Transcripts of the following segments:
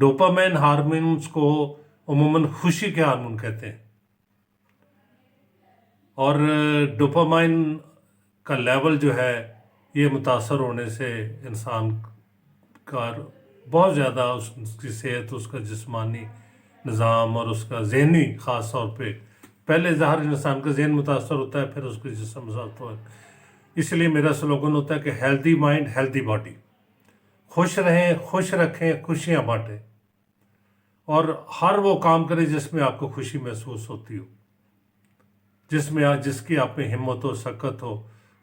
Dopamine hormones को अमूमन खुशी के हार्मोन कहते हैं, और डोपामाइन का लेवल जो है ये मुतासर होने से इंसान का बहुत ज़्यादा उसकी सेहत, उसका जिस्मानी निज़ाम और उसका ज़हनी ख़ास तौर पे, पहले हर इंसान का ज़हन मुतासर होता है, फिर उसका जिस्म मुतासर होता है। इसलिए मेरा स्लोगन होता है कि हेल्दी माइंड हेल्दी बॉडी। खुश रहें, खुश रखें, खुशियाँ बांटें, और हर वो काम करें जिसमें आपको खुशी महसूस होती हो, जिसकी आप में हिम्मत हो, सकत हो,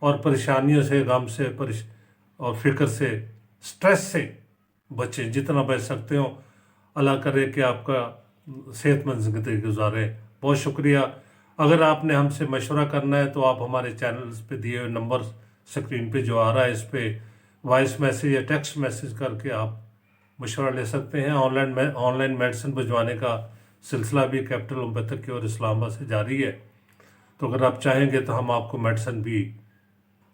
और परेशानियों से, गम से, और फिक्र से, स्ट्रेस से बचें जितना बच सकते हो। अल्लाह करे कि आपका सेहतमंद ज़िंदगी गुजारें। बहुत शुक्रिया। अगर आपने हमसे मशवरा करना है तो आप हमारे चैनल्स पे दिए हुए नंबर स्क्रीन पे जो आ रहा है, इस पे वॉइस मैसेज या टेक्स्ट मैसेज करके आप मशवरा ले सकते हैं। ऑनलाइन मेडिसिन भिजवाने का सिलसिला भी कैपिटल होम्योपैथिक की और इस्लामाबाद से जारी है, तो अगर आप चाहेंगे तो हम आपको मेडिसिन भी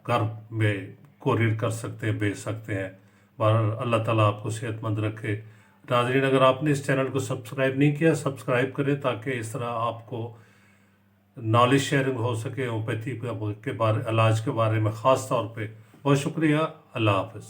घर में कोरियर कर सकते हैं, भेज सकते हैं। बहरहाल अल्लाह ताला आपको सेहतमंद रखे। नाज़रीन, अगर आपने इस चैनल को सब्सक्राइब नहीं किया, सब्सक्राइब करें ताकि इस तरह आपको नॉलेज शेयरिंग हो सके होम्योपैथी के बारे, इलाज के बारे में ख़ास तौर पे। बहुत शुक्रिया। अल्लाह हाफ़िज़।